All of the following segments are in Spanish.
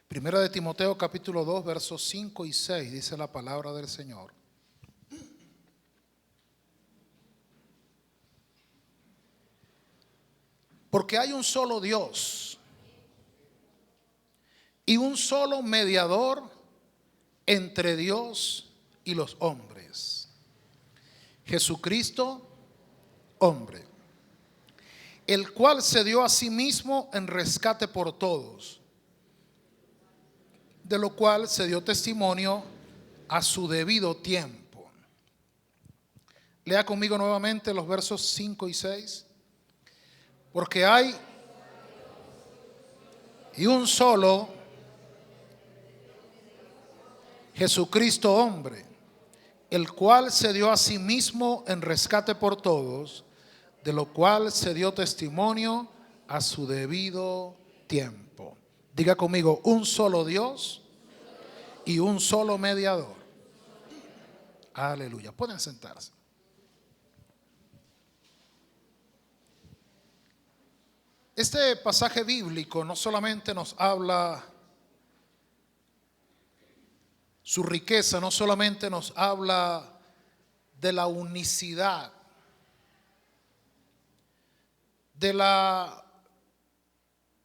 Primera de Timoteo capítulo 2 versos 5 y 6 dice la palabra del Señor. Porque hay un solo Dios y un solo mediador entre Dios y los hombres, Jesucristo, hombre, el cual se dio a sí mismo en rescate por todos, de lo cual se dio testimonio a su debido tiempo. Lea conmigo nuevamente los versos 5 y 6. Porque hay y un solo Jesucristo hombre, el cual se dio a sí mismo en rescate por todos, de lo cual se dio testimonio a su debido tiempo. Diga conmigo, un solo Dios y un solo mediador. Aleluya. Pueden sentarse. Este pasaje bíblico no solamente nos habla su riqueza, no solamente nos habla de la unicidad, de la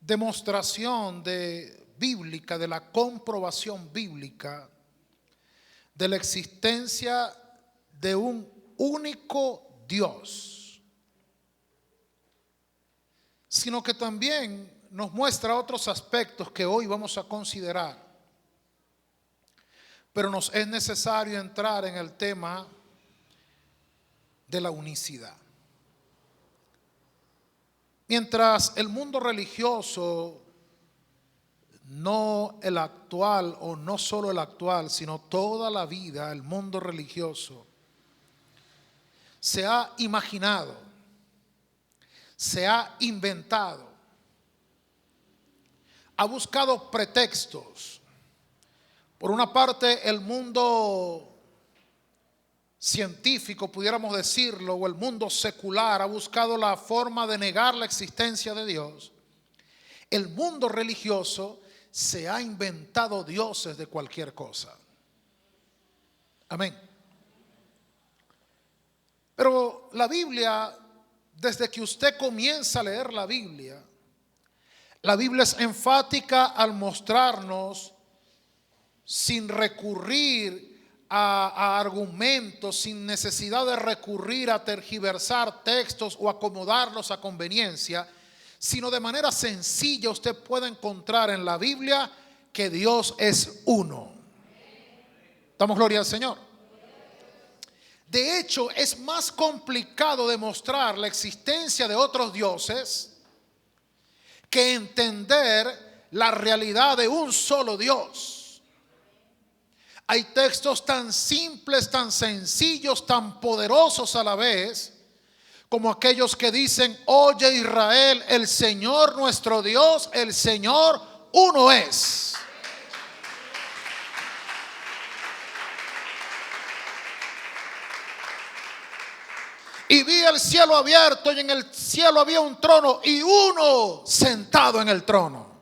demostración bíblica, de la comprobación bíblica de la existencia de un único Dios, sino que también nos muestra otros aspectos que hoy vamos a considerar. Pero nos es necesario entrar en el tema de la unicidad. Mientras el mundo religioso, no el actual o no solo el actual, sino toda la vida, el mundo religioso se ha imaginado, se ha inventado, ha buscado pretextos. Por una parte, el mundo científico, pudiéramos decirlo, o el mundo secular ha buscado la forma de negar la existencia de Dios. El mundo religioso se ha inventado dioses de cualquier cosa. Amén. Pero la Biblia, desde que usted comienza a leer la Biblia es enfática al mostrarnos, sin recurrir a argumentos, sin necesidad de recurrir a tergiversar textos o acomodarlos a conveniencia, sino de manera sencilla usted puede encontrar en la Biblia que Dios es uno. Damos gloria al Señor. De hecho, es más complicado demostrar la existencia de otros dioses que entender la realidad de un solo Dios. Hay textos tan simples, tan sencillos, tan poderosos a la vez, como aquellos que dicen: oye Israel, el Señor nuestro Dios, el Señor uno es. Y vi el cielo abierto, y en el cielo había un trono y uno sentado en el trono.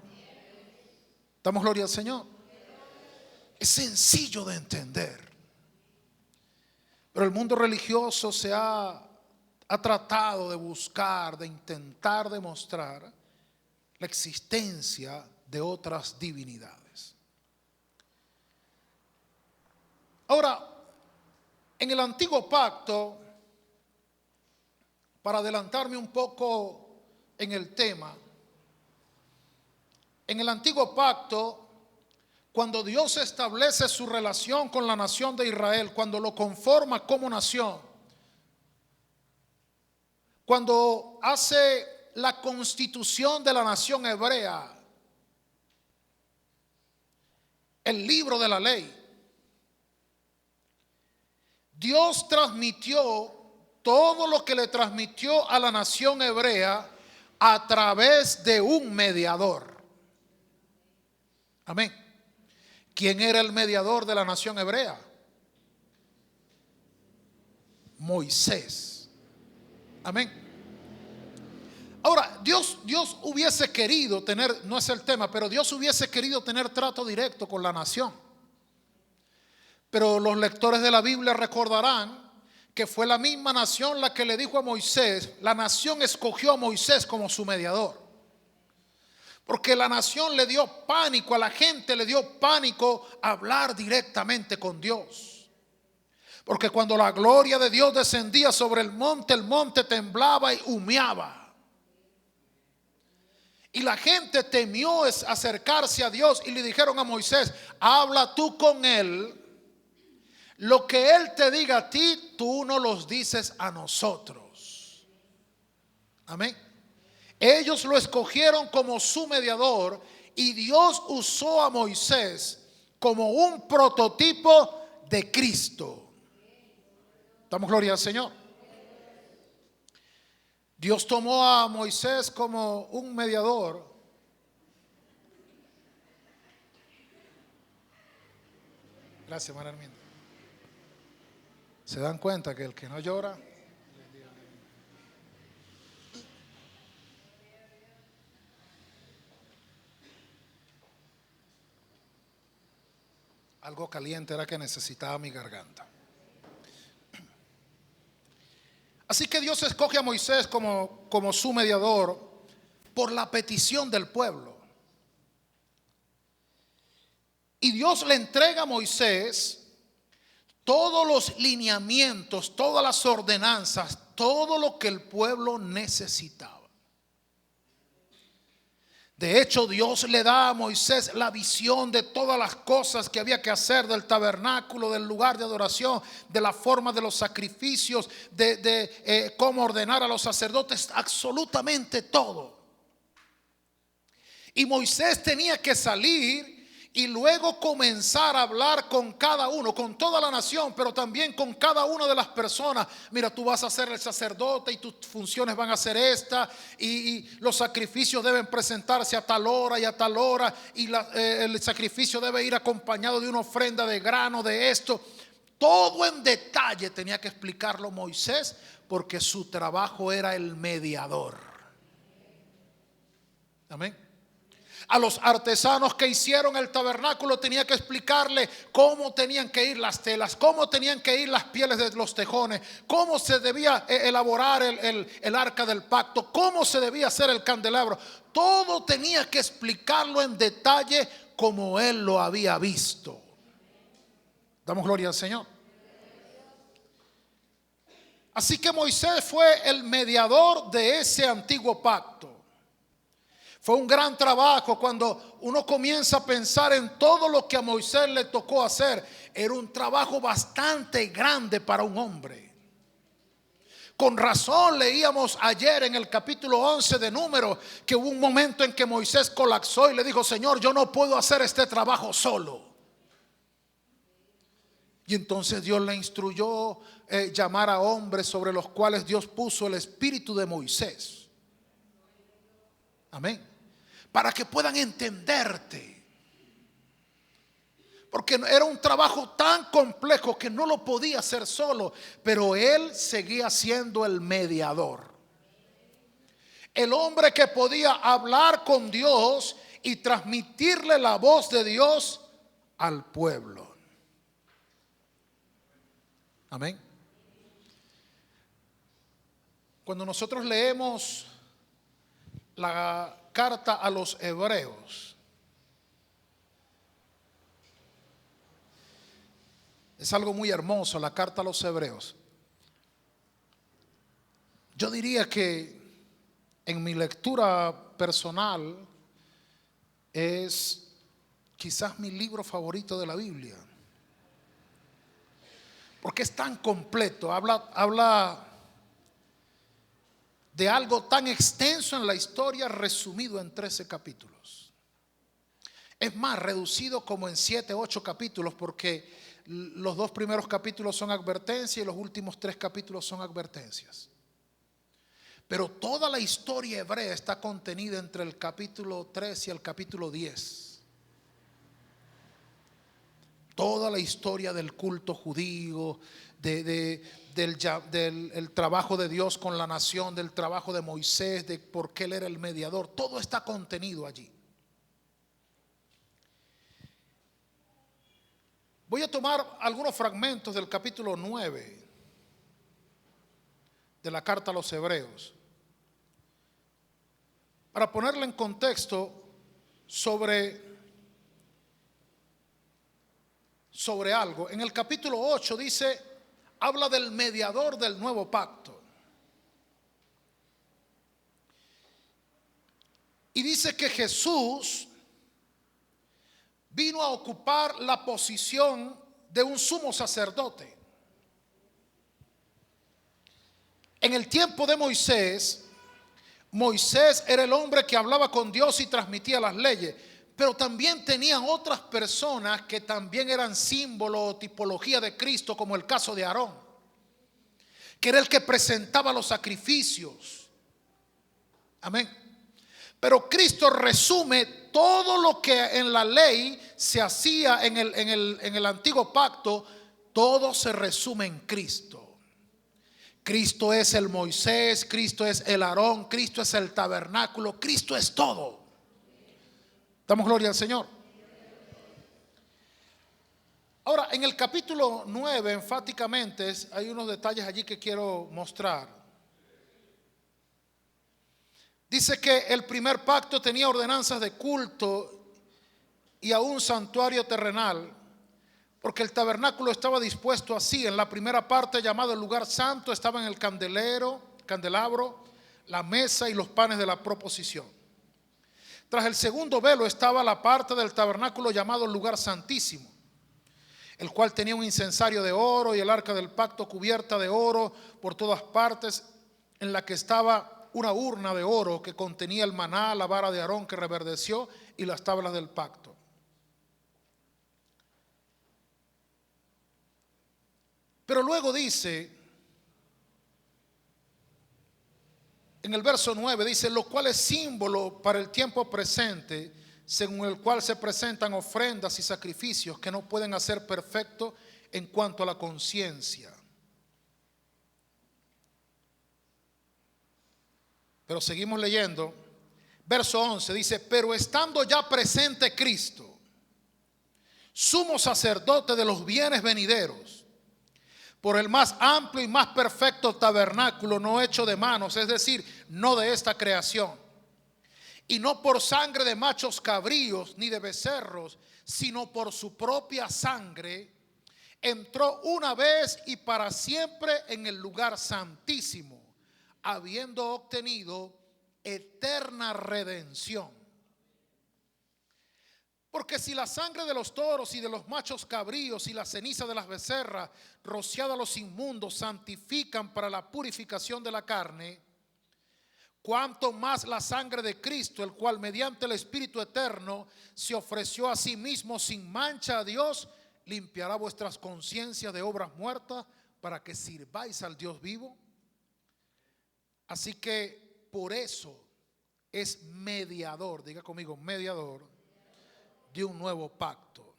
Damos gloria al Señor. Es sencillo de entender. Pero el mundo religioso se ha tratado de buscar, de intentar demostrar la existencia de otras divinidades. Ahora, en el antiguo pacto, para adelantarme un poco en el tema, en el antiguo pacto, cuando Dios establece su relación con la nación de Israel, cuando lo conforma como nación, cuando hace la constitución de la nación hebrea, el libro de la ley, Dios transmitió todo lo que le transmitió a la nación hebrea a través de un mediador. Amén. ¿Quién era el mediador de la nación hebrea? Moisés. Amén. Ahora, Dios hubiese querido tener, no es el tema, pero Dios hubiese querido tener trato directo con la nación. Pero los lectores de la Biblia recordarán que fue la misma nación la que le dijo a Moisés, la nación escogió a Moisés como su mediador. Porque la nación le dio pánico, a la gente le dio pánico hablar directamente con Dios. Porque cuando la gloria de Dios descendía sobre el monte temblaba y humeaba. Y la gente temió acercarse a Dios y le dijeron a Moisés, habla tú con él. Lo que él te diga a ti, tú no los dices a nosotros. Amén. Ellos lo escogieron como su mediador y Dios usó a Moisés como un prototipo de Cristo. Damos gloria al Señor. Dios tomó a Moisés como un mediador. Gracias, hermana Arminda. ¿Se dan cuenta que el que no llora? Algo caliente era que necesitaba mi garganta. Así que Dios escoge a Moisés como su mediador por la petición del pueblo. Y Dios le entrega a Moisés todos los lineamientos, todas las ordenanzas, todo lo que el pueblo necesitaba. De hecho, Dios le da a Moisés la visión de todas las cosas que había que hacer, del tabernáculo, del lugar de adoración, de la forma de los sacrificios, de cómo ordenar a los sacerdotes, absolutamente todo. Y Moisés tenía que salir y luego comenzar a hablar con cada uno, con toda la nación, pero también con cada una de las personas. Mira, tú vas a ser el sacerdote y tus funciones van a ser esta, y los sacrificios deben presentarse a tal hora y a tal hora, y el sacrificio debe ir acompañado de una ofrenda de grano, de esto. Todo en detalle tenía que explicarlo Moisés, porque su trabajo era el mediador. Amén. A los artesanos que hicieron el tabernáculo tenía que explicarle cómo tenían que ir las telas, cómo tenían que ir las pieles de los tejones, cómo se debía elaborar el arca del pacto, cómo se debía hacer el candelabro. Todo tenía que explicarlo en detalle como él lo había visto. Damos gloria al Señor. Así que Moisés fue el mediador de ese antiguo pacto. Fue un gran trabajo. Cuando uno comienza a pensar en todo lo que a Moisés le tocó hacer, era un trabajo bastante grande para un hombre. Con razón leíamos ayer en el capítulo 11 de Números que hubo un momento en que Moisés colapsó y le dijo, Señor, yo no puedo hacer este trabajo solo. Y entonces Dios le instruyó llamar a hombres sobre los cuales Dios puso el espíritu de Moisés. Amén. Para que puedan entenderte. Porque era un trabajo tan complejo que no lo podía hacer solo. Pero él seguía siendo el mediador. El hombre que podía hablar con Dios y transmitirle la voz de Dios al pueblo. Amén. Cuando nosotros leemos la carta a los hebreos, es algo muy hermoso, la carta a los hebreos. Yo diría que en mi lectura personal es quizás mi libro favorito de la Biblia, porque es tan completo, habla de algo tan extenso en la historia, resumido en 13 capítulos. Es más, reducido como en 7, 8 capítulos, porque los 2 primeros capítulos son advertencias y los últimos 3 capítulos son advertencias. Pero toda la historia hebrea está contenida entre el capítulo 3 y el capítulo 10. Toda la historia del culto judío, de del trabajo de Dios con la nación, del trabajo de Moisés, de por qué él era el mediador. Todo está contenido allí. Voy a tomar algunos fragmentos del capítulo 9 de la carta a los Hebreos para ponerle en contexto sobre algo. En el capítulo 8 dice, habla del mediador del nuevo pacto. Y dice que Jesús vino a ocupar la posición de un sumo sacerdote. En el tiempo de Moisés, Moisés era el hombre que hablaba con Dios y transmitía las leyes, pero también tenían otras personas que también eran símbolo o tipología de Cristo, como el caso de Aarón, que era el que presentaba los sacrificios. Amén. Pero Cristo resume todo lo que en la ley se hacía en el antiguo pacto, todo se resume en Cristo. Cristo es el Moisés, Cristo es el Aarón, Cristo es el tabernáculo, Cristo es todo. Damos gloria al Señor. Ahora, en el capítulo 9, enfáticamente, hay unos detalles allí que quiero mostrar. Dice que el primer pacto tenía ordenanzas de culto y aún santuario terrenal, porque el tabernáculo estaba dispuesto así. En la primera parte, llamado el lugar santo, estaban el candelabro, la mesa y los panes de la proposición. Tras el segundo velo estaba la parte del tabernáculo llamado el lugar santísimo, el cual tenía un incensario de oro y el arca del pacto cubierta de oro por todas partes, en la que estaba una urna de oro que contenía el maná, la vara de Aarón que reverdeció y las tablas del pacto. Pero luego dice, en el verso 9, dice, lo cual es símbolo para el tiempo presente, según el cual se presentan ofrendas y sacrificios que no pueden hacer perfecto en cuanto a la conciencia. Pero seguimos leyendo. Verso 11 dice, pero estando ya presente Cristo, sumo sacerdote de los bienes venideros, por el más amplio y más perfecto tabernáculo no hecho de manos, es decir, no de esta creación, y no por sangre de machos cabríos ni de becerros, sino por su propia sangre, entró una vez y para siempre en el lugar santísimo, habiendo obtenido eterna redención. Porque si la sangre de los toros y de los machos cabríos y la ceniza de las becerras rociada a los inmundos santifican para la purificación de la carne, cuanto más la sangre de Cristo, el cual mediante el Espíritu eterno se ofreció a sí mismo sin mancha a Dios, limpiará vuestras conciencias de obras muertas para que sirváis al Dios vivo. Así que por eso es mediador, diga conmigo, mediador de un nuevo pacto,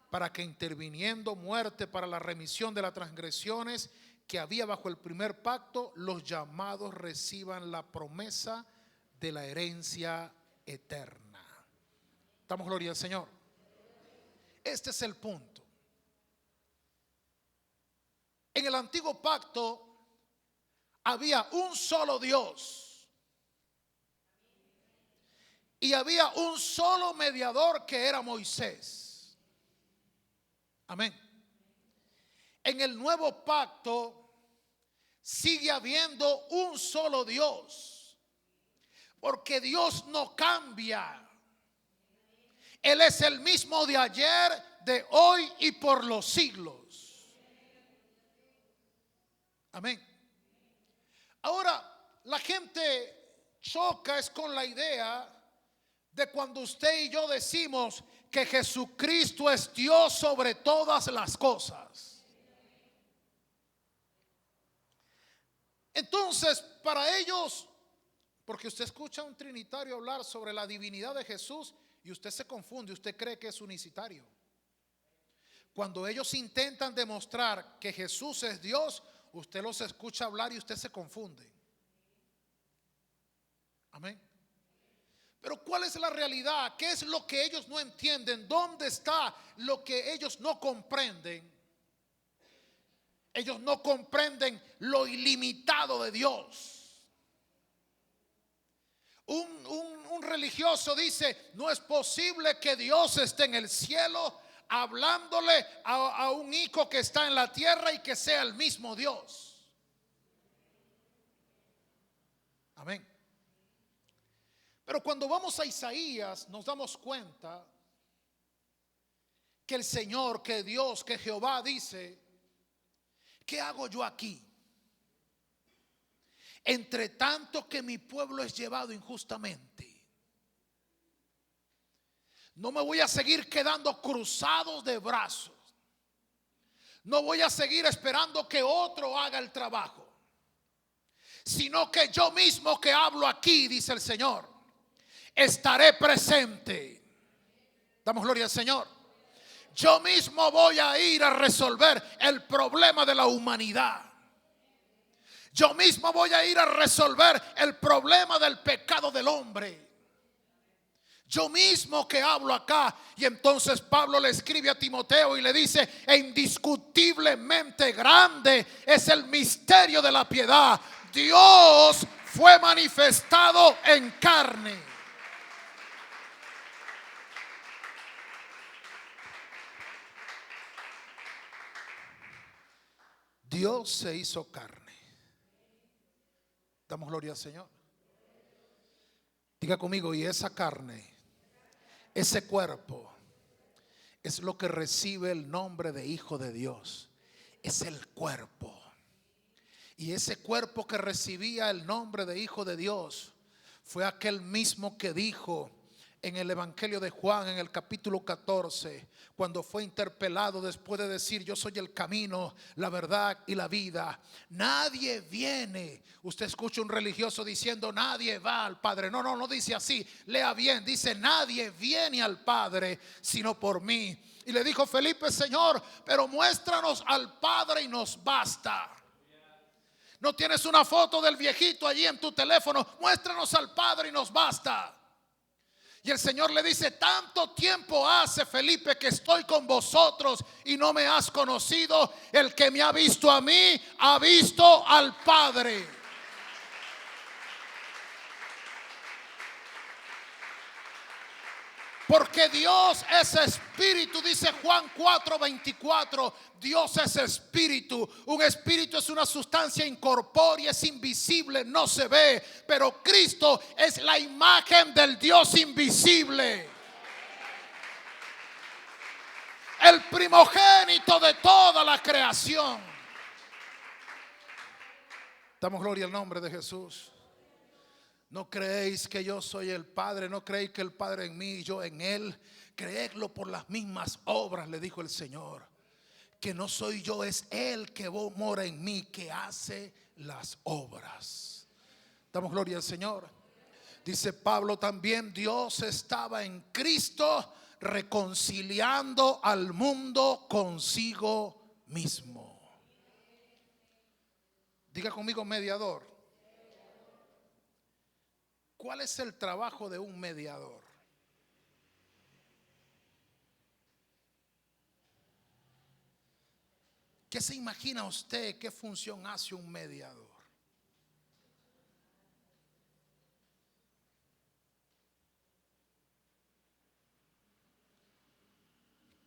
para que interviniendo muerte para la remisión de las transgresiones que había bajo el primer pacto, los llamados reciban la promesa de la herencia eterna. Damos gloria al Señor. Este es el punto. En el antiguo pacto había un solo Dios y había un solo mediador que era Moisés. Amén. En el nuevo pacto sigue habiendo un solo Dios, porque Dios no cambia. Él es el mismo de ayer, de hoy y por los siglos. Amén. Ahora, la gente choca es con la idea de cuando usted y yo decimos que Jesucristo es Dios sobre todas las cosas. Entonces, para ellos, porque usted escucha a un trinitario hablar sobre la divinidad de Jesús y usted se confunde, usted cree que es unicitario. Cuando ellos intentan demostrar que Jesús es Dios, usted los escucha hablar y usted se confunde. Amén. Pero ¿cuál es la realidad? ¿Qué es lo que ellos no entienden? ¿Dónde está lo que ellos no comprenden? Ellos no comprenden lo ilimitado de Dios. Un religioso dice: no es posible que Dios esté en el cielo hablándole a un hijo que está en la tierra y que sea el mismo Dios. Amén. Pero cuando vamos a Isaías nos damos cuenta que el Señor, que Dios, que Jehová dice: ¿qué hago yo aquí? Entre tanto que mi pueblo es llevado injustamente. No me voy a seguir quedando cruzados de brazos. No voy a seguir esperando que otro haga el trabajo, sino que yo mismo que hablo aquí, dice el Señor, estaré presente. Damos gloria al Señor. Yo mismo voy a ir a resolver el problema de la humanidad. Yo mismo voy a ir a resolver el problema del pecado del hombre. Yo mismo que hablo acá. Y entonces Pablo le escribe a Timoteo y le dice: e indiscutiblemente grande es el misterio de la piedad. Dios fue manifestado en carne. Dios se hizo carne. Damos gloria al Señor. Diga conmigo: y esa carne, ese cuerpo, es lo que recibe el nombre de Hijo de Dios. Es el cuerpo. Y ese cuerpo que recibía el nombre de Hijo de Dios fue aquel mismo que dijo en el Evangelio de Juan, en el capítulo 14, cuando fue interpelado después de decir: yo soy el camino, la verdad y la vida. Nadie viene. Usted escucha un religioso diciendo: nadie va al Padre. No, no dice así. Lea bien, dice: nadie viene al Padre sino por mí. Y le dijo Felipe: Señor, pero muéstranos al Padre y nos basta. No tienes una foto del viejito allí en tu teléfono. Muéstranos al Padre y nos basta. Y el Señor le dice: tanto tiempo hace, Felipe, que estoy con vosotros y no me has conocido. El que me ha visto a mí, ha visto al Padre. Porque Dios es espíritu, dice Juan 4:24. Dios es espíritu. Un espíritu es una sustancia incorpórea, es invisible, no se ve. Pero Cristo es la imagen del Dios invisible, el primogénito de toda la creación. Damos gloria al nombre de Jesús. No creéis que yo soy el Padre, no creéis que el Padre en mí y yo en él. Creedlo por las mismas obras, le dijo el Señor. Que no soy yo, es él que mora en mí, que hace las obras. Damos gloria al Señor. Dice Pablo también: Dios estaba en Cristo reconciliando al mundo consigo mismo. Diga conmigo: mediador. ¿Cuál es el trabajo de un mediador? ¿Qué se imagina usted? ¿Qué función hace un mediador?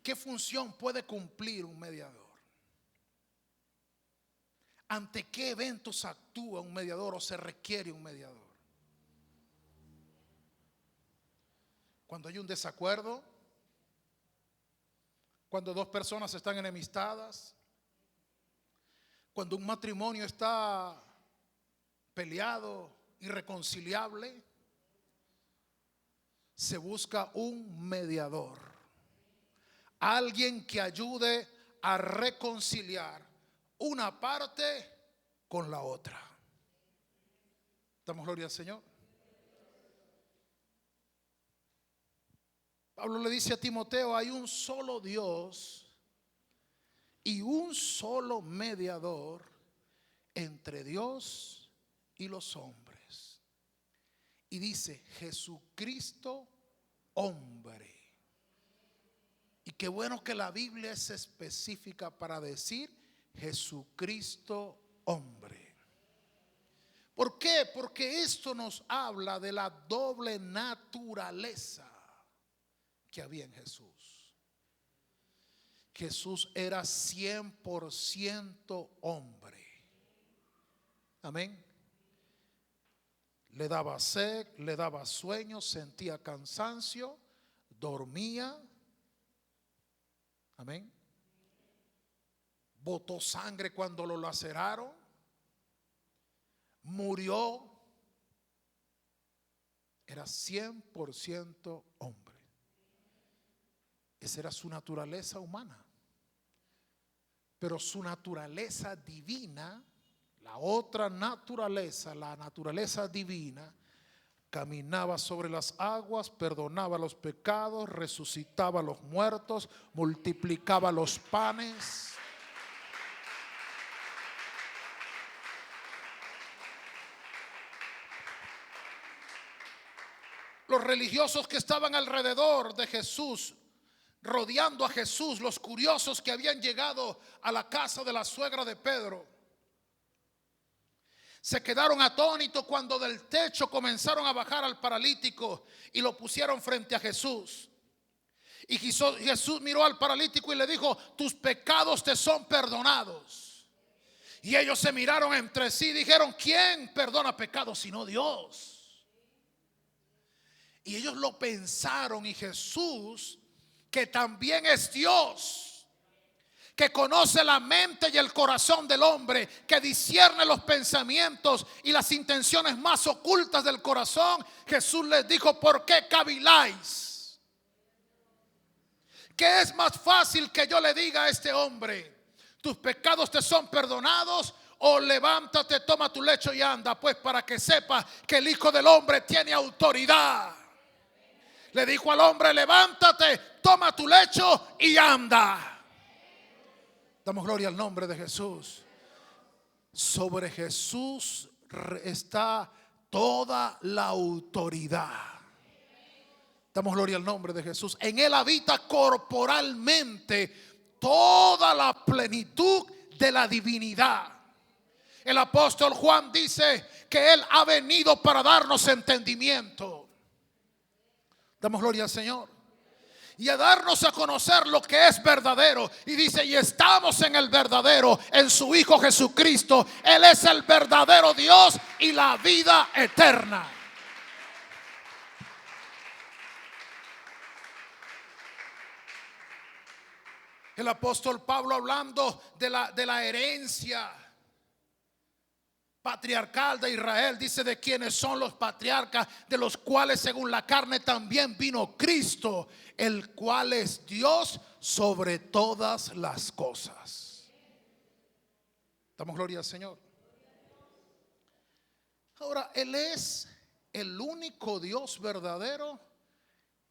¿Qué función puede cumplir un mediador? ¿Ante qué eventos actúa un mediador o se requiere un mediador? Cuando hay un desacuerdo, cuando dos personas están enemistadas, cuando un matrimonio está peleado, irreconciliable, se busca un mediador, alguien que ayude a reconciliar una parte con la otra. Damos gloria al Señor. Pablo le dice a Timoteo: hay un solo Dios y un solo mediador entre Dios y los hombres. Y dice Jesucristo hombre. Y qué bueno que la Biblia es específica para decir Jesucristo hombre. ¿Por qué? Porque esto nos habla de la doble naturaleza que había en Jesús. Jesús era 100% hombre. Amén. Le daba sed, le daba sueño, sentía cansancio, dormía. Amén. Botó sangre cuando lo laceraron. Murió. Era 100% hombre. Esa era su naturaleza humana. Pero su naturaleza divina, la otra naturaleza, la naturaleza divina, caminaba sobre las aguas, perdonaba los pecados, resucitaba a los muertos, multiplicaba los panes. Los religiosos que estaban alrededor de Jesús, rodeando a Jesús, los curiosos que habían llegado a la casa de la suegra de Pedro, se quedaron atónitos cuando del techo comenzaron a bajar al paralítico y lo pusieron frente a Jesús. Y Jesús miró al paralítico y le dijo: tus pecados te son perdonados. Y ellos se miraron entre sí y dijeron: ¿quién perdona pecados sino Dios? Y ellos lo pensaron, y Jesús, que también es Dios, que conoce la mente y el corazón del hombre, que discierne los pensamientos y las intenciones más ocultas del corazón, Jesús les dijo: ¿por qué caviláis? ¿Qué es más fácil que yo le diga a este hombre: tus pecados te son perdonados? O levántate, toma tu lecho y anda. Pues para que sepa que el Hijo del Hombre tiene autoridad. Le dijo al hombre: levántate, toma tu lecho y anda. Damos gloria al nombre de Jesús. Sobre Jesús está toda la autoridad. Damos gloria al nombre de Jesús. En Él habita corporalmente toda la plenitud de la divinidad. El apóstol Juan dice que Él ha venido para darnos entendimiento. Damos gloria al Señor. Y a darnos a conocer lo que es verdadero. Y dice: y estamos en el verdadero, en su Hijo Jesucristo. Él es el verdadero Dios y la vida eterna. El apóstol Pablo, hablando de la herencia patriarcal de Israel, dice: de quienes son los patriarcas, de los cuales según la carne también vino Cristo, el cual es Dios sobre todas las cosas. Damos gloria al Señor. Ahora, Él es el único Dios verdadero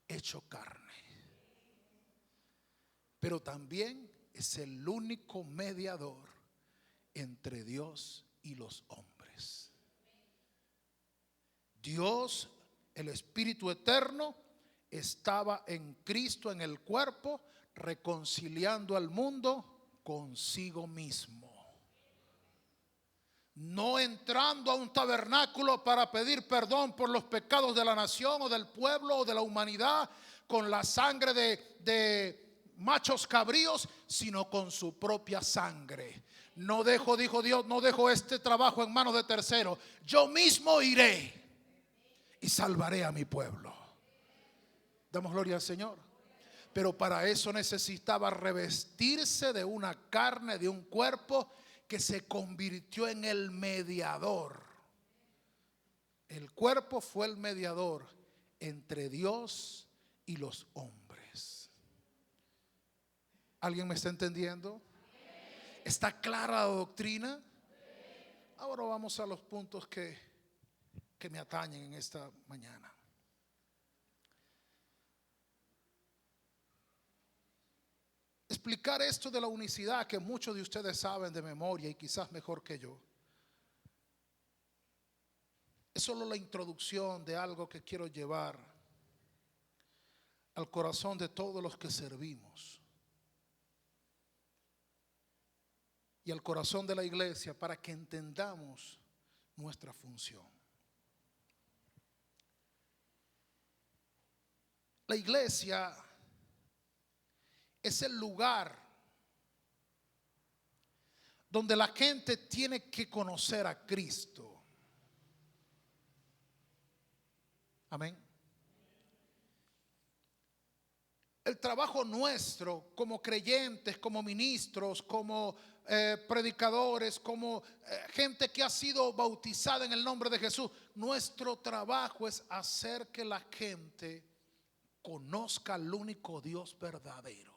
hecho carne, pero también es el único mediador entre Dios y los hombres. Dios, el Espíritu eterno, estaba en Cristo, en el cuerpo, reconciliando al mundo consigo mismo. No entrando a un tabernáculo para pedir perdón por los pecados de la nación o del pueblo o de la humanidad con la sangre de machos cabríos, sino con su propia sangre. No dejo, dijo Dios, no dejo este trabajo en manos de terceros. Yo mismo iré y salvaré a mi pueblo. Damos gloria al Señor. Pero para eso necesitaba revestirse de una carne, de un cuerpo que se convirtió en el mediador. El cuerpo fue el mediador entre Dios y los hombres. ¿Alguien me está entendiendo? ¿Está clara la doctrina? Ahora vamos a los puntos que me atañen en esta mañana. Explicar esto de la unicidad que muchos de ustedes saben de memoria y quizás mejor que yo. Es solo la introducción de algo que quiero llevar al corazón de todos los que servimos y al corazón de la iglesia para que entendamos nuestra función. La iglesia es el lugar donde la gente tiene que conocer a Cristo. Amén. El trabajo nuestro como creyentes, como ministros, como predicadores, como gente que ha sido bautizada en el nombre de Jesús, nuestro trabajo es hacer que la gente conozca al único Dios verdadero.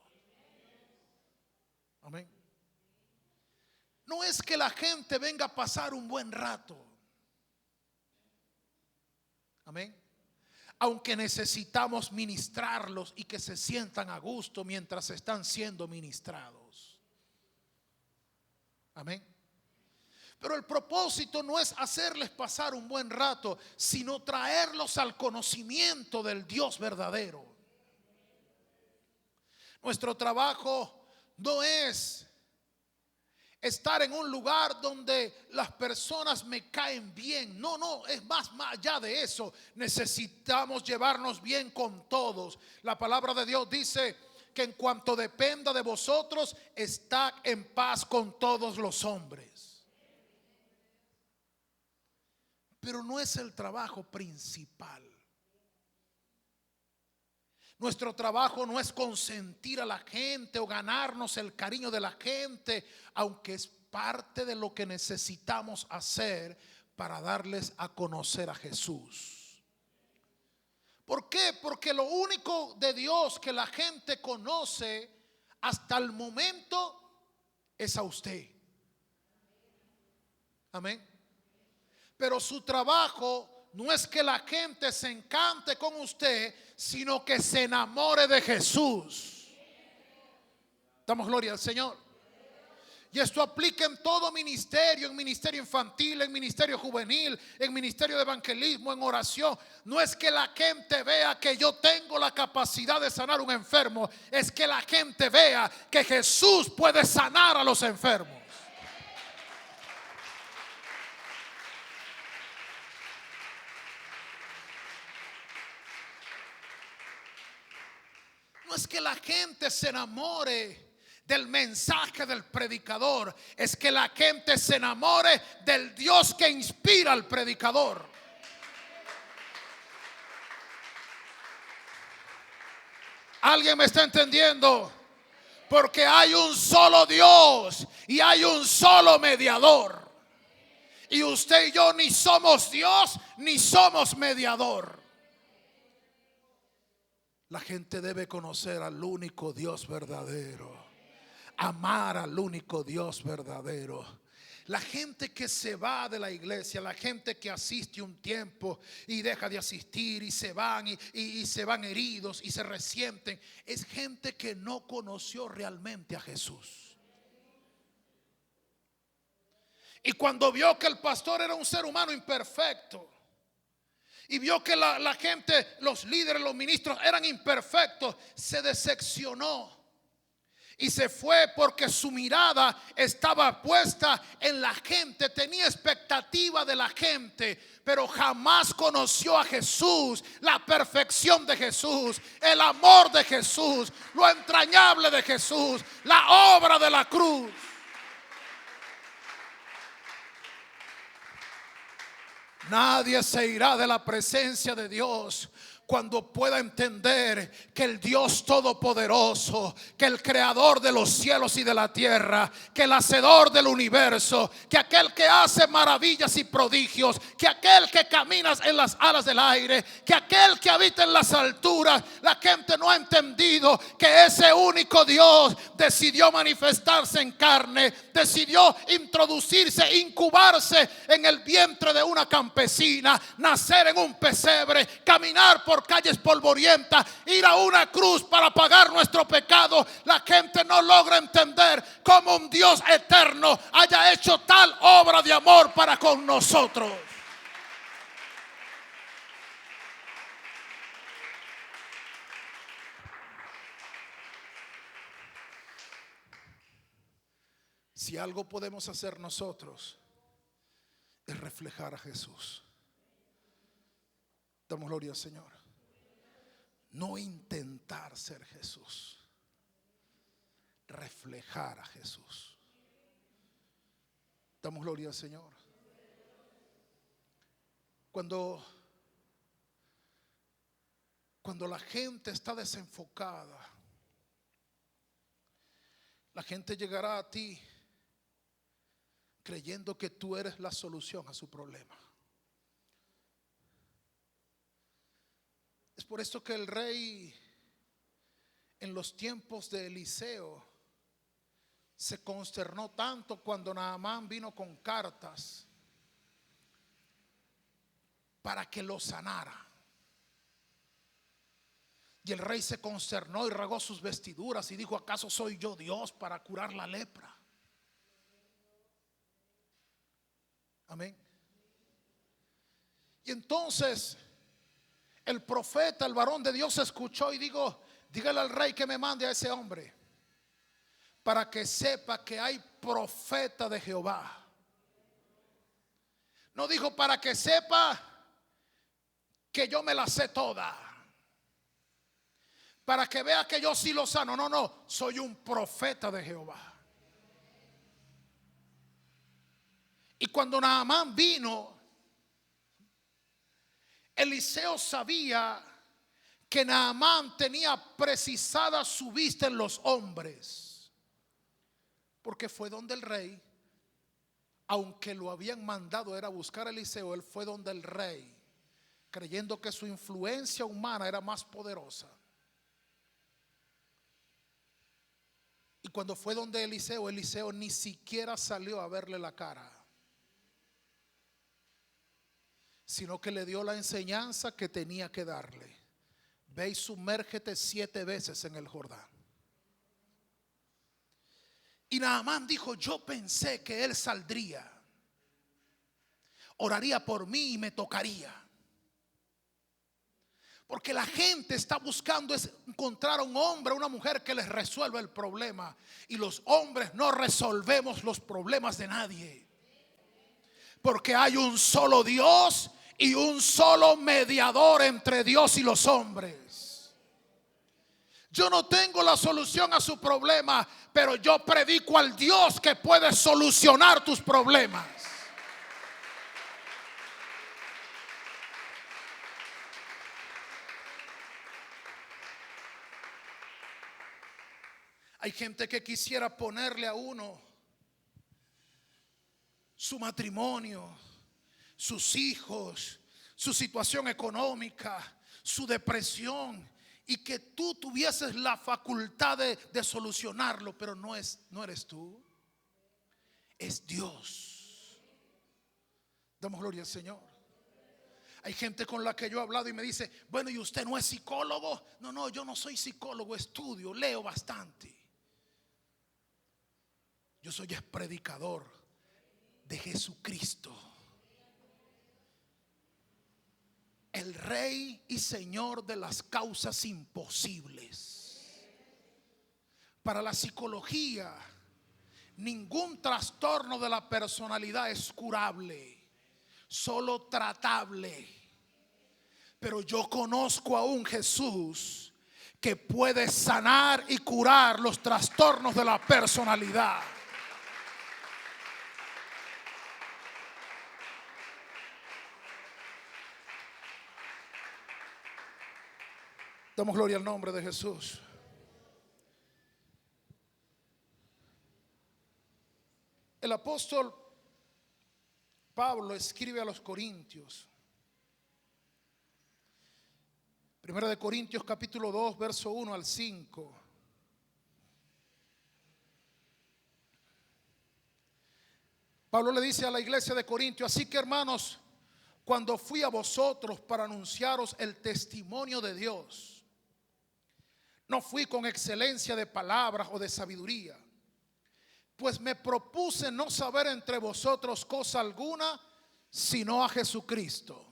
Amén. No es que la gente venga a pasar un buen rato. Amén. Aunque necesitamos ministrarlos y que se sientan a gusto mientras están siendo ministrados. Amén. Pero el propósito no es hacerles pasar un buen rato, sino traerlos al conocimiento del Dios verdadero. Nuestro trabajo no es estar en un lugar donde las personas me caen bien. No, es más allá de eso. Necesitamos llevarnos bien con todos. La palabra de Dios dice que en cuanto dependa de vosotros, estad en paz con todos los hombres. Pero no es el trabajo principal. Nuestro trabajo no es consentir a la gente o ganarnos el cariño de la gente, aunque es parte de lo que necesitamos hacer para darles a conocer a Jesús. ¿Por qué? Porque lo único de Dios que la gente conoce hasta el momento es a usted. Amén. Pero su trabajo no es que la gente se encante con usted, sino que se enamore de Jesús. Damos gloria al Señor. Y esto aplica en todo ministerio, en ministerio infantil, en ministerio juvenil, en ministerio de evangelismo, en oración. No es que la gente vea que yo tengo la capacidad de sanar a un enfermo, es que la gente vea que Jesús puede sanar a los enfermos. No es que la gente se enamore del mensaje del predicador, es que la gente se enamore del Dios que inspira al predicador. ¿Alguien me está entendiendo? Porque hay un solo Dios y hay un solo mediador. Y usted y yo ni somos Dios ni somos mediador. La gente debe conocer al único Dios verdadero, amar al único Dios verdadero. La gente que se va de la iglesia, la gente que asiste un tiempo y deja de asistir y se van y se van heridos y se resienten, es gente que no conoció realmente a Jesús. Y cuando vio que el pastor era un ser humano imperfecto, y vio que la gente, los líderes, los ministros eran imperfectos, se decepcionó y se fue porque su mirada estaba puesta en la gente, tenía expectativa de la gente, pero jamás conoció a Jesús, la perfección de Jesús, el amor de Jesús, lo entrañable de Jesús, la obra de la cruz. Nadie se irá de la presencia de Dios cuando pueda entender que el Dios todopoderoso, que el creador de los cielos y de la tierra, que el hacedor del universo, que aquel que hace maravillas y prodigios, que aquel que camina en las alas del aire, que aquel que habita en las alturas, la gente no ha entendido que ese único Dios decidió manifestarse en carne, decidió introducirse, incubarse en el vientre de una campesina, nacer en un pesebre, caminar por calles polvorientas, ir a una cruz para pagar nuestro pecado. La gente no logra entender cómo un Dios eterno haya hecho tal obra de amor para con nosotros. Si algo podemos hacer nosotros es reflejar a Jesús. Damos gloria al Señor. No intentar ser Jesús, reflejar a Jesús. Damos gloria al Señor. Cuando la gente está desenfocada, la gente llegará a ti creyendo que tú eres la solución a su problema. Es por esto que el rey en los tiempos de Eliseo se consternó tanto cuando Naamán vino con cartas para que lo sanara. Y el rey se consternó y rasgó sus vestiduras y dijo: ¿acaso soy yo Dios para curar la lepra? Amén. Y entonces el profeta, el varón de Dios, escuchó y dijo: dígale al rey que me mande a ese hombre para que sepa que hay profeta de Jehová. No dijo para que sepa que yo me la sé toda, para que vea que yo sí lo sano. No, no, soy un profeta de Jehová. Y cuando Naamán vino, Eliseo sabía que Naamán tenía precisada su vista en los hombres, porque fue donde el rey, aunque lo habían mandado era buscar a Eliseo, él fue donde el rey, creyendo que su influencia humana era más poderosa. Y cuando fue donde Eliseo, Eliseo ni siquiera salió a verle la cara, sino que le dio la enseñanza que tenía que darle: ve y sumérgete 7 veces en el Jordán. Y Naamán dijo: yo pensé que él saldría, oraría por mí y me tocaría. Porque la gente está buscando encontrar a un hombre, a una mujer que les resuelva el problema. Y los hombres no resolvemos los problemas de nadie, porque hay un solo Dios y un solo mediador entre Dios y los hombres. Yo no tengo la solución a su problema, pero yo predico al Dios que puede solucionar tus problemas. Hay gente que quisiera ponerle a uno su matrimonio, sus hijos, su situación económica, su depresión, y que tú tuvieses la facultad de solucionarlo, pero no eres tú, es Dios. Damos gloria al Señor. Hay gente con la que yo he hablado y me dice: bueno, ¿y usted no es psicólogo? No, yo no soy psicólogo, estudio, leo bastante. Yo soy predicador de Jesucristo, el Rey y Señor de las causas imposibles. Para la psicología, ningún trastorno de la personalidad es curable, solo tratable. Pero yo conozco a un Jesús que puede sanar y curar los trastornos de la personalidad. Damos gloria al nombre de Jesús. El apóstol Pablo escribe a los Corintios. 1 de Corintios capítulo 2, verso 1 al 5. Pablo le dice a la iglesia de Corintios: así que, hermanos, cuando fui a vosotros para anunciaros el testimonio de Dios, no fui con excelencia de palabras o de sabiduría, pues me propuse no saber entre vosotros cosa alguna, sino a Jesucristo.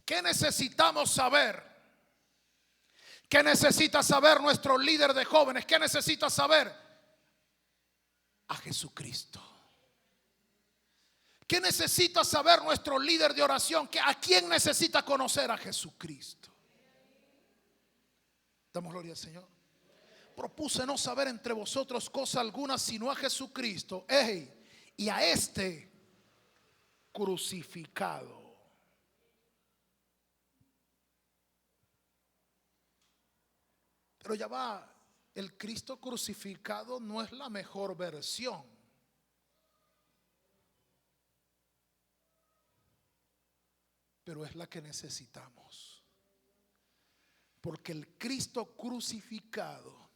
¿Qué necesitamos saber? ¿Qué necesita saber nuestro líder de jóvenes? ¿Qué necesita saber? a Jesucristo. ¿Qué necesita saber nuestro líder de oración? ¿A quién necesita conocer? A Jesucristo. Damos gloria al Señor. Propuse no saber entre vosotros cosa alguna sino a Jesucristo, y a este crucificado. Pero ya va, el Cristo crucificado no es la mejor versión. Pero es la que necesitamos. Porque el Cristo crucificado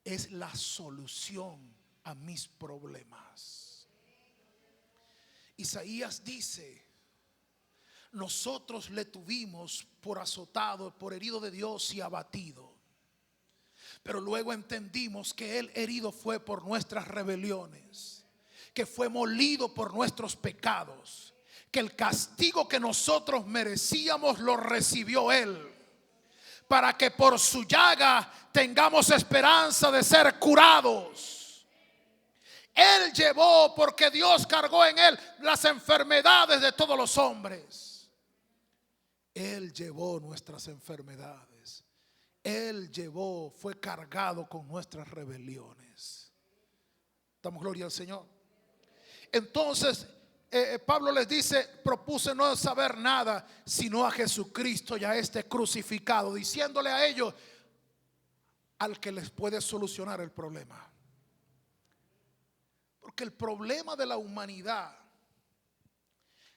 es la solución a mis problemas. Isaías dice: nosotros le tuvimos por azotado, por herido de Dios y abatido. Pero luego entendimos que Él herido fue por nuestras rebeliones, que fue molido por nuestros pecados, que el castigo que nosotros merecíamos lo recibió Él, para que por su llaga tengamos esperanza de ser curados. Él llevó, porque Dios cargó en Él las enfermedades de todos los hombres. Él llevó nuestras enfermedades. Él llevó, fue cargado con nuestras rebeliones. Damos gloria al Señor. Entonces Pablo les dice: propuse no saber nada sino a Jesucristo y a este crucificado, diciéndole a ellos al que les puede solucionar el problema. Porque el problema de la humanidad,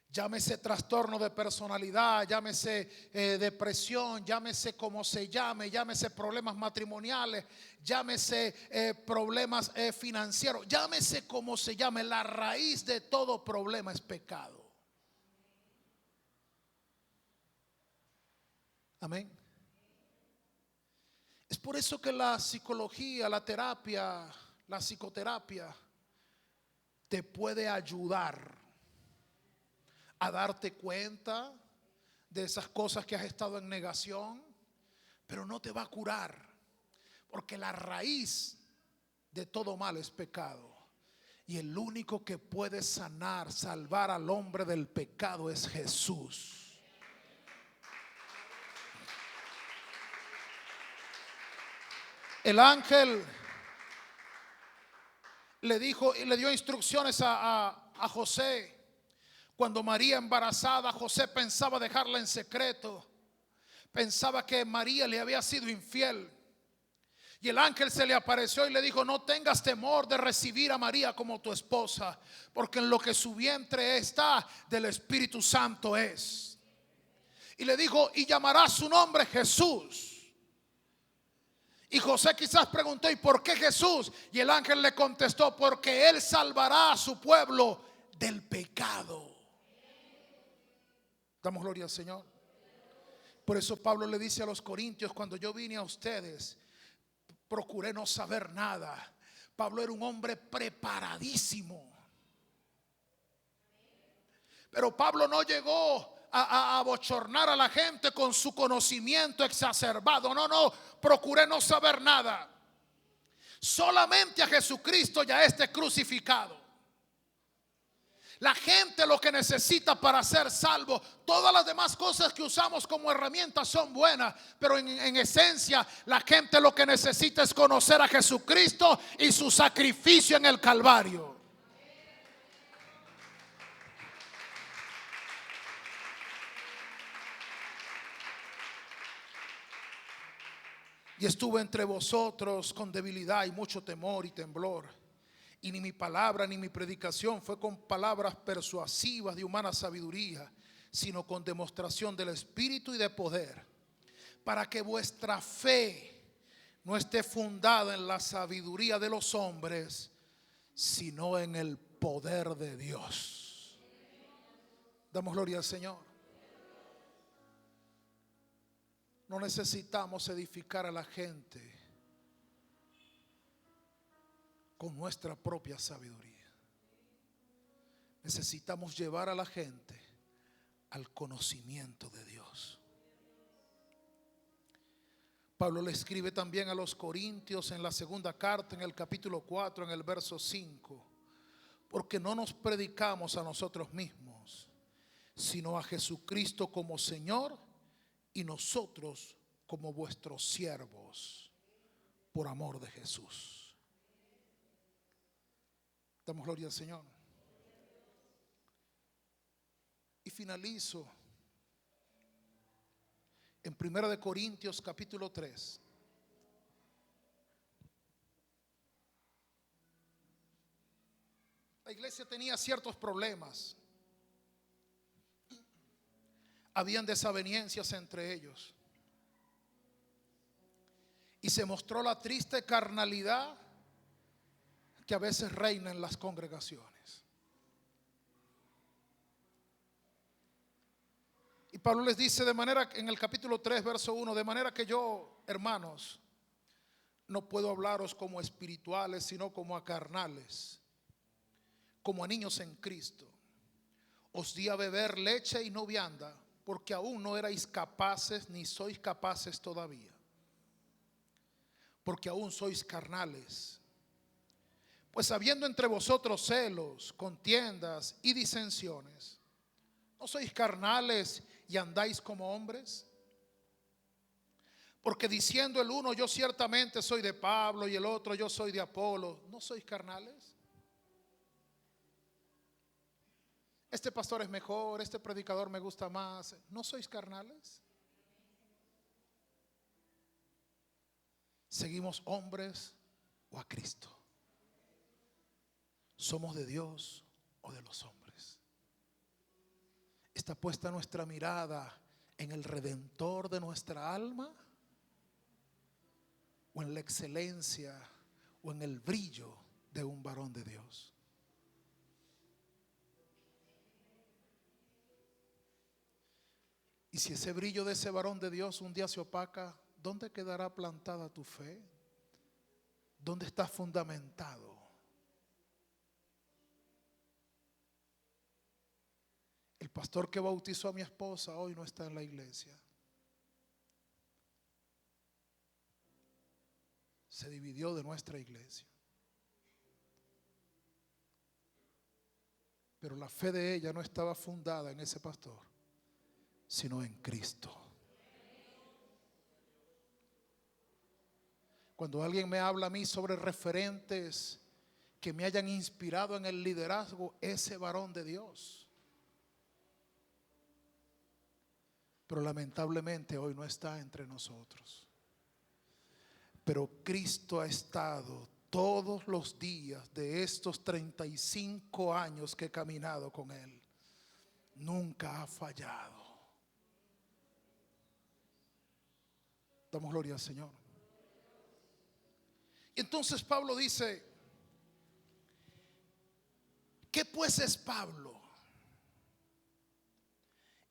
llámese trastorno de personalidad, llámese depresión, llámese como se llame, llámese problemas matrimoniales, llámese problemas financieros, llámese como se llame, la raíz de todo problema es pecado. Amén. Es por eso que la psicología, la terapia, la psicoterapia te puede ayudar a darte cuenta de esas cosas que has estado en negación, pero no te va a curar, porque la raíz de todo mal es pecado, y el único que puede sanar, salvar al hombre del pecado es Jesús. El ángel le dijo y le dio instrucciones a José. Cuando María embarazada, José pensaba dejarla en secreto. Pensaba que María le había sido infiel. Y el ángel se le apareció y le dijo: no tengas temor de recibir a María como tu esposa, porque en lo que su vientre está, del Espíritu Santo es. Y le dijo: y llamará su nombre Jesús. Y José quizás preguntó: ¿y por qué Jesús? Y el ángel le contestó: porque Él salvará a su pueblo del pecado. Damos gloria al Señor. Por eso Pablo le dice a los corintios: cuando yo vine a ustedes, procuré no saber nada. Pablo era un hombre preparadísimo. Pero Pablo no llegó a abochornar a la gente con su conocimiento exacerbado. No, procuré no saber nada. Solamente a Jesucristo y a este crucificado. La gente lo que necesita para ser salvo, todas las demás cosas que usamos como herramientas son buenas, pero en esencia la gente lo que necesita es conocer a Jesucristo y su sacrificio en el Calvario. Y estuve entre vosotros con debilidad y mucho temor y temblor. Y ni mi palabra ni mi predicación fue con palabras persuasivas de humana sabiduría, sino con demostración del Espíritu y de poder, para que vuestra fe no esté fundada en la sabiduría de los hombres, sino en el poder de Dios. Damos gloria al Señor. No necesitamos edificar a la gente con nuestra propia sabiduría. Necesitamos llevar a la gente al conocimiento de Dios. Pablo le escribe también a los Corintios en la segunda carta, en el capítulo 4, en el verso 5. Porque no nos predicamos a nosotros mismos, sino a Jesucristo como Señor y nosotros como vuestros siervos, por amor de Jesús. Damos gloria al Señor. Y finalizo en 1 Corintios capítulo 3. La iglesia tenía ciertos problemas. Habían desavenencias entre ellos. Y se mostró la triste carnalidad que a veces reina en las congregaciones. Y Pablo les dice de manera, en el capítulo 3, verso 1, de manera que yo, hermanos, no puedo hablaros como espirituales, sino como a carnales, como a niños en Cristo. Os di a beber leche y no vianda, porque aún no erais capaces, ni sois capaces todavía, porque aún sois carnales. Pues habiendo entre vosotros celos, contiendas y disensiones, ¿no sois carnales y andáis como hombres? Porque diciendo el uno, yo ciertamente soy de Pablo, y el otro, yo soy de Apolo, ¿no sois carnales? Este pastor es mejor, este predicador me gusta más, ¿no sois carnales? ¿Seguimos hombres o a Cristo? ¿Somos de Dios o de los hombres? ¿Está puesta nuestra mirada en el Redentor de nuestra alma, o en la excelencia o en el brillo de un varón de Dios? Y si ese brillo de ese varón de Dios un día se opaca, ¿dónde quedará plantada tu fe? ¿Dónde está fundamentado? El pastor que bautizó a mi esposa hoy no está en la iglesia. Se dividió de nuestra iglesia. Pero la fe de ella no estaba fundada en ese pastor, sino en Cristo. Cuando alguien me habla a mí sobre referentes que me hayan inspirado en el liderazgo, ese varón de Dios. Pero lamentablemente hoy no está entre nosotros. Pero Cristo ha estado todos los días de estos 35 años que he caminado con Él. Nunca ha fallado. Damos gloria al Señor. Y entonces Pablo dice, ¿qué pues es Pablo?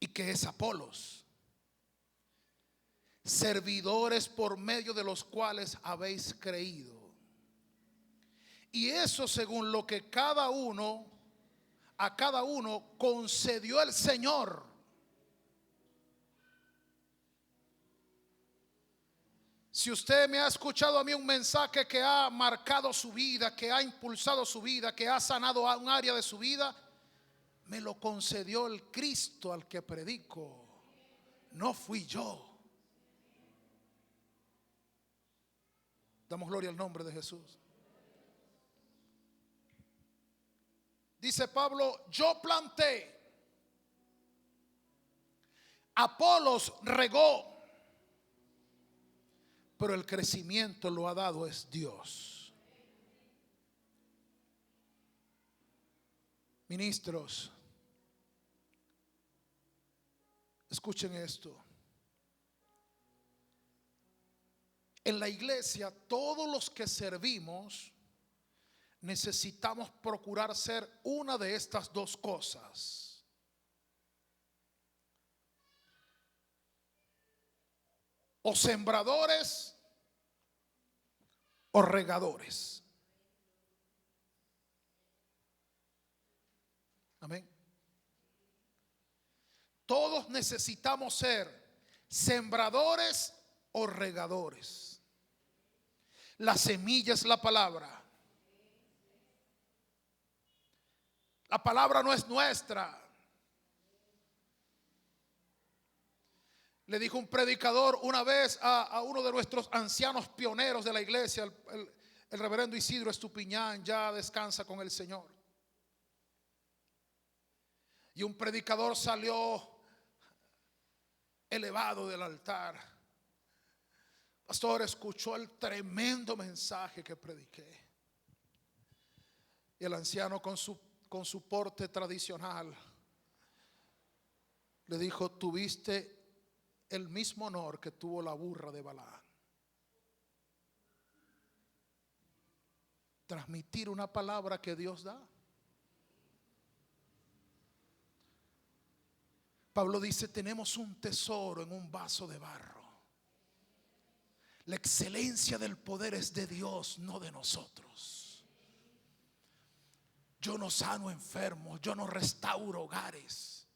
¿Y qué es Apolos? Servidores por medio de los cuales habéis creído. Y eso según lo que a cada uno concedió el Señor. Si usted me ha escuchado a mí un mensaje que ha marcado su vida, que ha impulsado su vida, que ha sanado a un área de su vida, me lo concedió el Cristo al que predico. No fui yo. Damos gloria al nombre de Jesús. Dice Pablo, yo planté, Apolos regó, pero el crecimiento lo ha dado es Dios. Ministros, escuchen esto. En la iglesia, todos los que servimos necesitamos procurar ser una de estas dos cosas. O sembradores o regadores. Amén. Todos necesitamos ser sembradores o regadores. La semilla es la palabra. La palabra no es nuestra. Le dijo un predicador una vez a uno de nuestros ancianos pioneros de la iglesia, el reverendo Isidro Estupiñán, ya descansa con el Señor. Y un predicador salió elevado del altar. Pastor, escuchó el tremendo mensaje que prediqué. Y el anciano con su porte tradicional le dijo: tuviste el mismo honor que tuvo la burra de Balaam. Transmitir una palabra que Dios da. Pablo dice: tenemos un tesoro en un vaso de barro. La excelencia del poder es de Dios, no de nosotros. Yo no sano enfermos, yo no restauro hogares,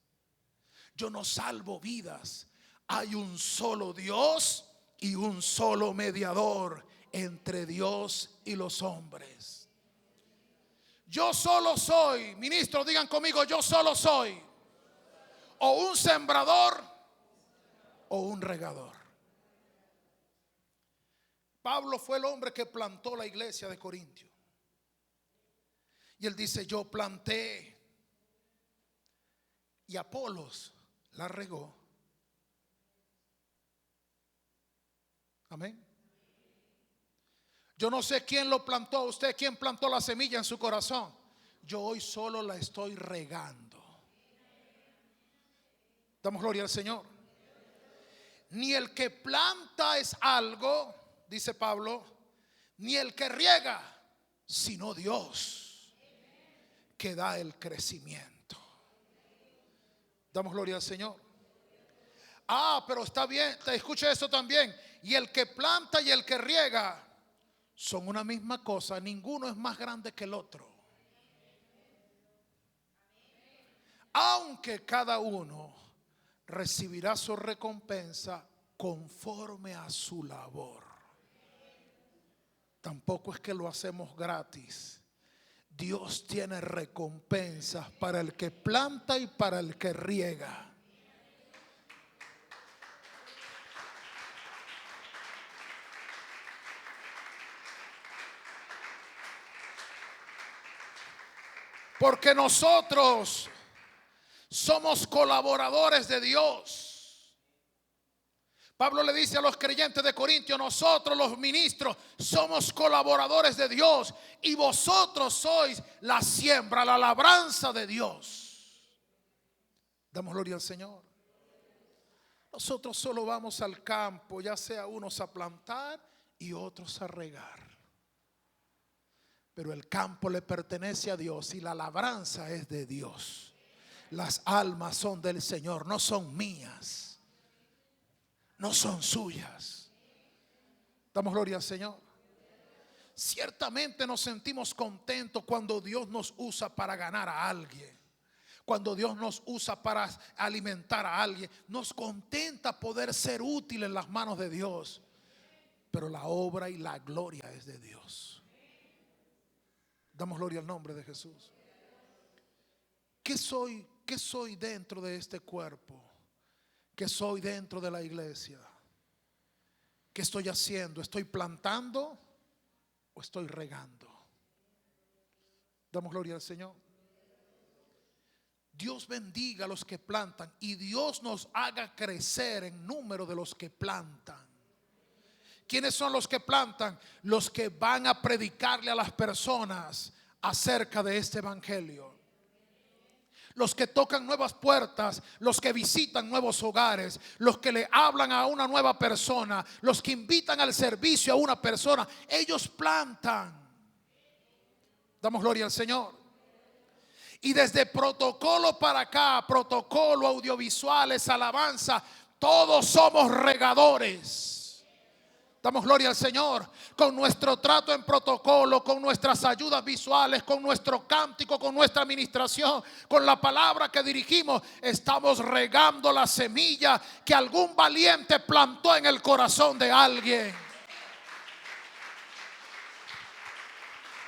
yo no salvo vidas. Hay un solo Dios y un solo mediador entre Dios y los hombres. Yo solo soy, ministro, digan conmigo, yo solo soy o un sembrador o un regador. Pablo fue el hombre que plantó la iglesia de Corintio. Y él dice: yo planté y Apolos la regó. Amén. Yo no sé quién lo plantó a usted, quién plantó la semilla en su corazón. Yo hoy solo la estoy regando. Damos gloria al Señor. Ni el que planta es algo, dice Pablo, ni el que riega, sino Dios que da el crecimiento. Damos gloria al Señor. Pero está bien, te escucha esto también. Y el que planta y el que riega son una misma cosa, ninguno es más grande que el otro. Aunque cada uno recibirá su recompensa conforme a su labor. Tampoco es que lo hacemos gratis. Dios tiene recompensas para el que planta y para el que riega. Porque nosotros somos colaboradores de Dios. Pablo le dice a los creyentes de Corintio: nosotros los ministros somos colaboradores de Dios y vosotros sois la siembra, la labranza de Dios. Damos gloria al Señor. Nosotros solo vamos al campo, ya sea unos a plantar y otros a regar. Pero el campo le pertenece a Dios y la labranza es de Dios. Las almas son del Señor, no son mías, no son suyas. Damos gloria al Señor. Ciertamente nos sentimos contentos cuando Dios nos usa para ganar a alguien, cuando Dios nos usa para alimentar a alguien. Nos contenta poder ser útil en las manos de Dios. Pero la obra y la gloria es de Dios. Damos gloria al nombre de Jesús. ¿Qué soy dentro de este cuerpo? ¿Qué soy dentro de la iglesia? ¿Qué estoy haciendo? ¿Estoy plantando o estoy regando? Damos gloria al Señor. Dios bendiga a los que plantan y Dios nos haga crecer en número de los que plantan. ¿Quiénes son los que plantan? Los que van a predicarle a las personas acerca de este evangelio. Los que tocan nuevas puertas, los que visitan nuevos hogares, los que le hablan a una nueva persona, los que invitan al servicio a una persona. Ellos plantan. Damos gloria al Señor. Y desde protocolo para acá, protocolo, audiovisuales, alabanza, todos somos regadores. Damos gloria al Señor. Con nuestro trato en protocolo, con nuestras ayudas visuales, con nuestro cántico, con nuestra administración, con la palabra que dirigimos, estamos regando la semilla que algún valiente plantó en el corazón de alguien.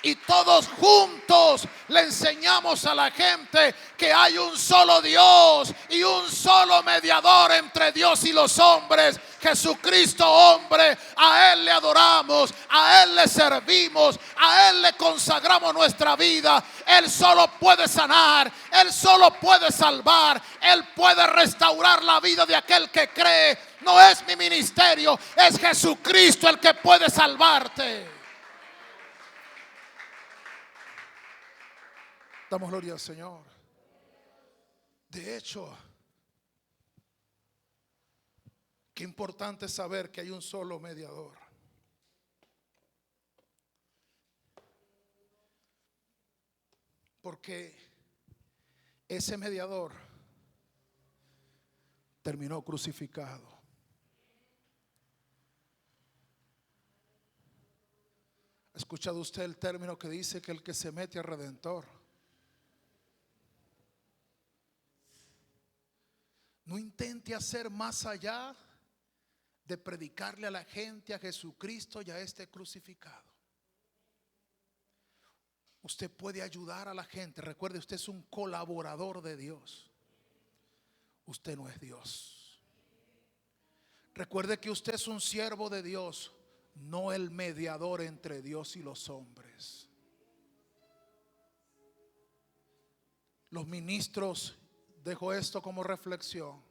Y todos juntos le enseñamos a la gente que hay un solo Dios y un solo mediador entre Dios y los hombres, Jesucristo hombre. A Él le adoramos, a Él le servimos, a Él le consagramos nuestra vida. Él solo puede sanar, Él solo puede salvar, Él puede restaurar la vida de aquel que cree. No es mi ministerio, es Jesucristo el que puede salvarte. Damos gloria al Señor. De hecho, qué importante saber que hay un solo mediador. Porque ese mediador terminó crucificado. ¿Ha escuchado usted el término que dice que el que se mete a redentor? No intente hacer más allá de predicarle a la gente a Jesucristo y a este crucificado. Usted puede ayudar a la gente. Recuerde, usted es un colaborador de Dios. Usted no es Dios. Recuerde que usted es un siervo de Dios, no el mediador entre Dios y los hombres. Los ministros, dejo esto como reflexión.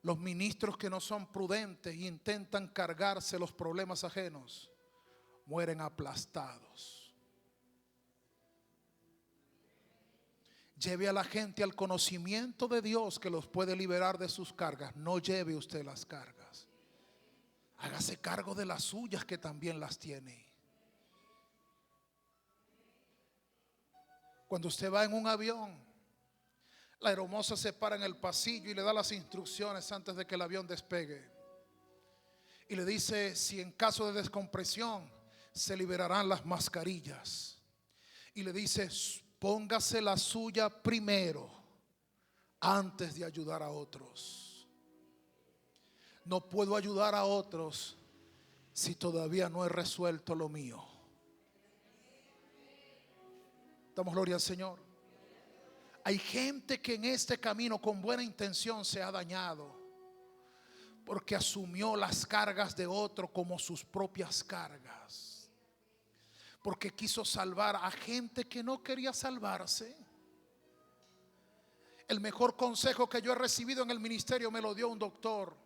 Los ministros que no son prudentes e intentan cargarse los problemas ajenos, mueren aplastados. Lleve a la gente al conocimiento de Dios que los puede liberar de sus cargas. No lleve usted las cargas. Hágase cargo de las suyas, que también las tiene. Cuando usted va en un avión, la aeromoza se para en el pasillo y le da las instrucciones antes de que el avión despegue. Y le dice si en caso de descompresión se liberarán las mascarillas. Y le dice: póngase la suya primero antes de ayudar a otros. No puedo ayudar a otros si todavía no he resuelto lo mío. Damos gloria al Señor. Hay gente que en este camino con buena intención se ha dañado porque asumió las cargas de otro como sus propias cargas, porque quiso salvar a gente que no quería salvarse. El mejor consejo que yo he recibido en el ministerio me lo dio un doctor.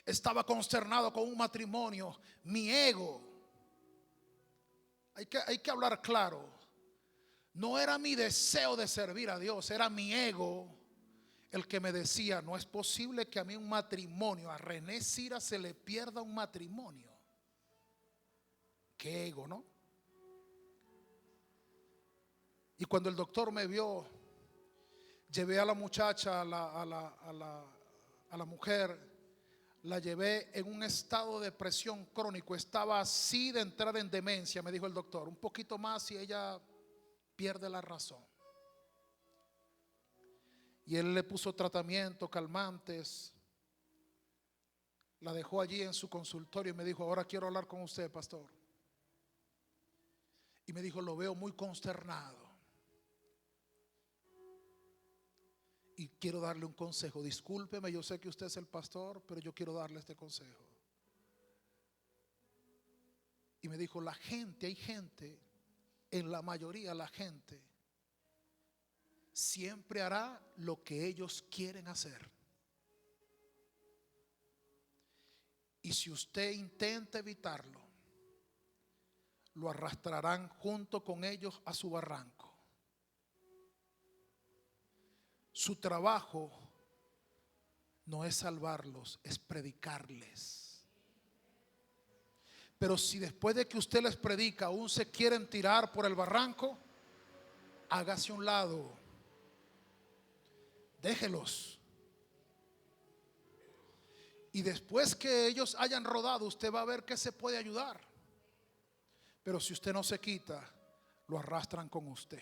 Estaba consternado con un matrimonio. Mi ego, hay que hablar claro, no era mi deseo de servir a Dios, era mi ego el que me decía: no es posible que a mí un matrimonio, a René Cira se le pierda un matrimonio. Qué ego, ¿no? Y cuando el doctor me vio, llevé a la muchacha, a la mujer, la llevé en un estado de depresión crónico. Estaba así de entrar en demencia, me dijo el doctor. Un poquito más y ella pierde la razón. Y él le puso tratamiento, calmantes. La dejó allí en su consultorio y me dijo: ahora quiero hablar con usted, pastor. Y me dijo: lo veo muy consternado y quiero darle un consejo. Discúlpeme, yo sé que usted es el pastor, pero yo quiero darle este consejo. Y me dijo: la gente, hay gente, en la mayoría la gente siempre hará lo que ellos quieren hacer. Y si usted intenta evitarlo, lo arrastrarán junto con ellos a su barranco. Su trabajo no es salvarlos, es predicarles. Pero si después de que usted les predica aún se quieren tirar por el barranco, hágase a un lado. Déjelos. Y después que ellos hayan rodado, usted va a ver que se puede ayudar. Pero si usted no se quita, lo arrastran con usted.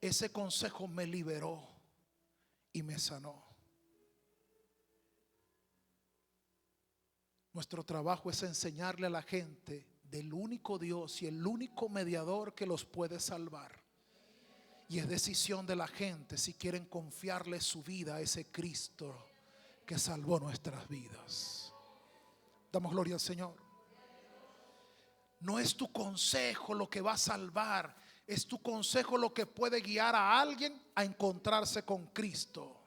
Ese consejo me liberó y me sanó. Nuestro trabajo es enseñarle a la gente del único Dios y el único mediador que los puede salvar. Y es decisión de la gente si quieren confiarle su vida a ese Cristo que salvó nuestras vidas. Damos gloria al Señor. No es tu consejo lo que va a salvar, es tu consejo lo que puede guiar a alguien a encontrarse con Cristo.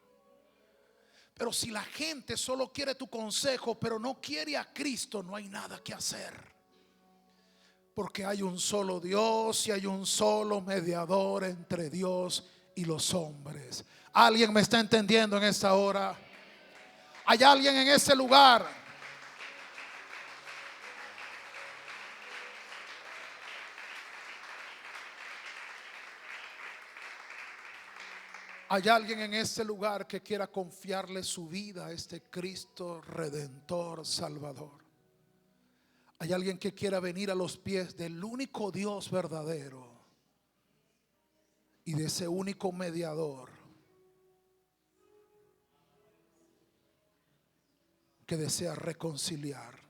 Pero si la gente solo quiere tu consejo, pero no quiere a Cristo, no hay nada que hacer. Porque hay un solo Dios y hay un solo mediador entre Dios y los hombres. ¿Alguien me está entendiendo en esta hora? ¿Hay alguien en ese lugar? ¿Hay alguien en este lugar que quiera confiarle su vida a este Cristo Redentor, Salvador? ¿Hay alguien que quiera venir a los pies del único Dios verdadero y de ese único mediador que desea reconciliar?